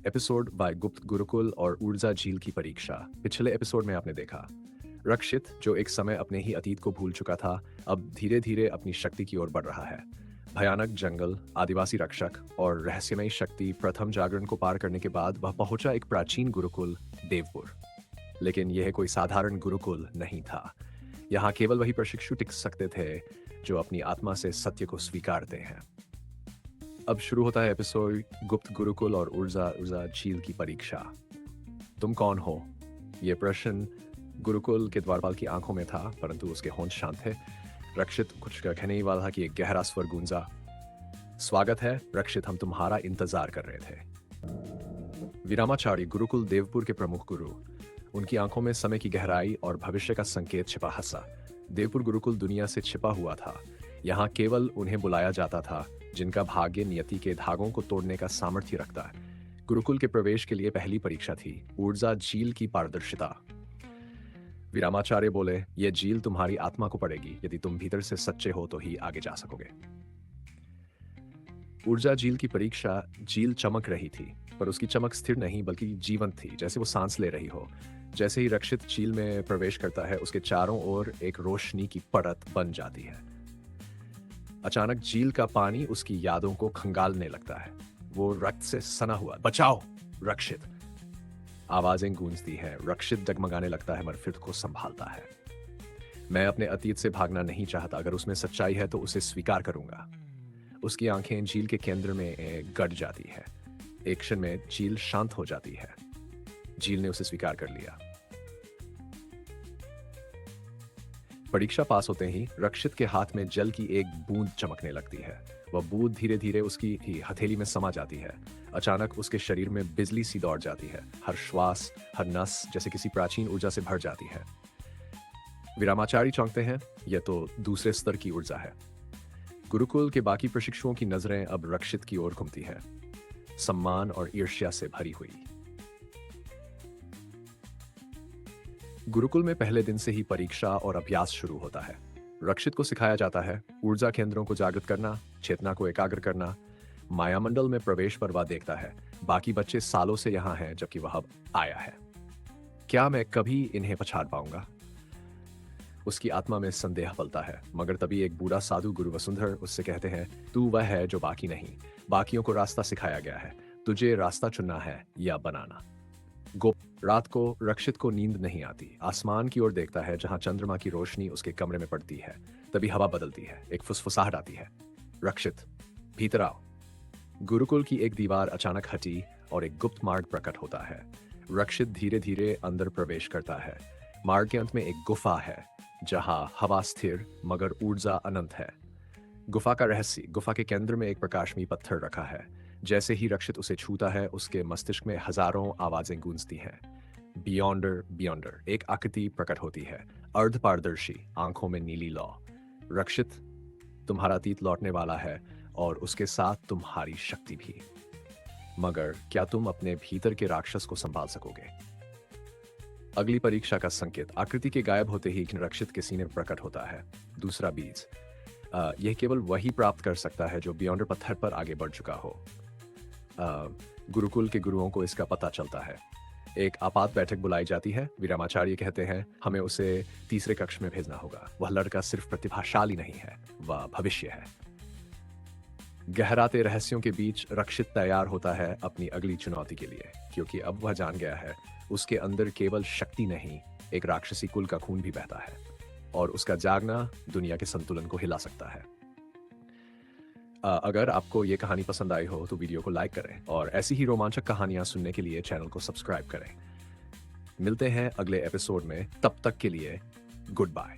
Episode bye गुप्त गुरुकुल और ऊर्जा झील की परीक्षा। पिछले एपिसोड में आपने देखा रक्षित, जो एक समय अपने ही अतीत को भूल चुका था, अब धीरे धीरे अपनी शक्ति की ओर बढ़ रहा है। भयानक जंगल, आदिवासी रक्षक और रहस्यमयी शक्ति प्रथम जागरण को पार करने के बाद वह पहुंचा एक प्राचीन गुरुकुल देवपुर। लेकिन यह कोई साधारण गुरुकुल नहीं था। यहाँ केवल वही प्रशिक्षु टिक सकते थे जो अपनी आत्मा से सत्य को स्वीकारते हैं। अब शुरू होता है एपिसोड गुप्त गुरुकुल और ऊर्जा ऊर्जा झील की परीक्षा। तुम कौन हो? ये प्रश्न गुरुकुल के द्वारपाल की आंखों में था, परंतु उसके होंठ शांत थे। रक्षित कुछ कहने ही वाला था कि एक गहरा स्वर गूंजा। स्वागत है रक्षित, हम तुम्हारा इंतजार कर रहे थे। वीरामाचार्य, गुरुकुल देवपुर के प्रमुख गुरु, उनकी आंखों में समय की गहराई और भविष्य का संकेत छिपा हंसा। देवपुर गुरुकुल दुनिया से छिपा हुआ था। यहाँ केवल उन्हें बुलाया जाता था जिनका भाग्य नियति के धागों को तोड़ने का सामर्थ्य रखता है। गुरुकुल के प्रवेश के लिए पहली परीक्षा थी ऊर्जा झील की पारदर्शिता। वीरामाचार्य बोले, यह झील तुम्हारी आत्मा को पड़ेगी। यदि तुम भीतर से सच्चे हो तो ही आगे जा सकोगे। ऊर्जा झील की परीक्षा। झील चमक रही थी, पर उसकी चमक स्थिर नहीं बल्कि जीवंत थी, जैसे वो सांस ले रही हो। जैसे ही रक्षित झील में प्रवेश करता है, उसके चारों ओर एक रोशनी की परत बन जाती है। अचानक झील का पानी उसकी यादों को खंगालने लगता है। वो रक्त से सना हुआ, बचाओ रक्षित, आवाजें गूंजती हैं। रक्षित डगमगाने लगता है मगर फिर को संभालता है। मैं अपने अतीत से भागना नहीं चाहता। अगर उसमें सच्चाई है तो उसे स्वीकार करूंगा। उसकी आंखें झील के केंद्र में गड़ जाती है। एक क्षण में झील शांत हो जाती है। झील ने उसे स्वीकार कर लिया। परीक्षा पास होते ही रक्षित के हाथ में जल की एक बूंद चमकने लगती है। वह बूंद धीरे धीरे उसकी ही हथेली में समा जाती है। अचानक उसके शरीर में बिजली सी दौड़ जाती है। हर श्वास, हर नस जैसे किसी प्राचीन ऊर्जा से भर जाती है। वीरामाचार्य चौंकते हैं, यह तो दूसरे स्तर की ऊर्जा है। गुरुकुल के बाकी प्रशिक्षुओं की नजरें अब रक्षित की ओर घूमती हैं, सम्मान और ईर्ष्या से भरी हुई। गुरुकुल में पहले दिन से ही परीक्षा और अभ्यास शुरू होता है। रक्षित को सिखाया जाता है ऊर्जा केंद्रों को जागृत करना, चेतना को एकाग्र करना। मायामंडल में प्रवेश पर वह देखता है बाकी बच्चे सालों से यहाँ हैं, जबकि वह अब आया है। क्या मैं कभी इन्हें पछाड़ पाऊंगा? उसकी आत्मा में संदेह पलता है, मगर तभी एक बूढ़ा साधु गुरु वसुंधर उससे कहते हैं, तू वह है जो बाकी नहीं। बाकियों को रास्ता सिखाया गया है, तुझे रास्ता चुनना है या बनाना। रात को रक्षित को नींद नहीं आती। आसमान की ओर देखता है जहां चंद्रमा की रोशनी उसके कमरे में पड़ती है। तभी हवा बदलती है, एक फुसफुसाहट आती है। रक्षित, भीतर आओ। गुरुकुल की एक दीवार अचानक हटी और एक गुप्त मार्ग प्रकट होता है। रक्षित धीरे धीरे अंदर प्रवेश करता है। मार्ग के अंत में एक गुफा है जहां हवा स्थिर मगर ऊर्जा अनंत है। गुफा का रहस्य। गुफा के केंद्र में एक प्रकाशमयी पत्थर रखा है। जैसे ही रक्षित उसे छूता है, उसके मस्तिष्क में हजारों आवाजें गूंजती हैं। बियॉन्डर बियॉन्डर एक आकृति प्रकट होती है, अर्धपारदर्शी, आंखों में नीली लौ। रक्षित, तुम्हारा अतीत लौटने वाला है और उसके साथ तुम्हारी शक्ति भी। मगर क्या तुम अपने भीतर के राक्षस को संभाल सकोगे? अगली परीक्षा का संकेत। आकृति के गायब होते ही रक्षित के सीने प्रकट होता है दूसरा बीज। यह केवल वही प्राप्त कर सकता है जो बियॉन्डर पत्थर पर आगे बढ़ चुका हो। गुरुकुल के गुरुओं को इसका पता चलता है। एक आपात बैठक बुलाई जाती है। वीरामाचार्य कहते हैं, हमें उसे तीसरे कक्ष में भेजना होगा। वह लड़का सिर्फ प्रतिभाशाली नहीं है, वह भविष्य है। गहराते रहस्यों के बीच रक्षित तैयार होता है अपनी अगली चुनौती के लिए, क्योंकि अब वह जान गया है उसके अंदर केवल शक्ति नहीं, एक राक्षसी कुल का खून भी बहता है और उसका जागना दुनिया के संतुलन को हिला सकता है। अगर आपको ये कहानी पसंद आई हो तो वीडियो को लाइक करें और ऐसी ही रोमांचक कहानियां सुनने के लिए चैनल को सब्सक्राइब करें। मिलते हैं अगले एपिसोड में, तब तक के लिए गुड बाय।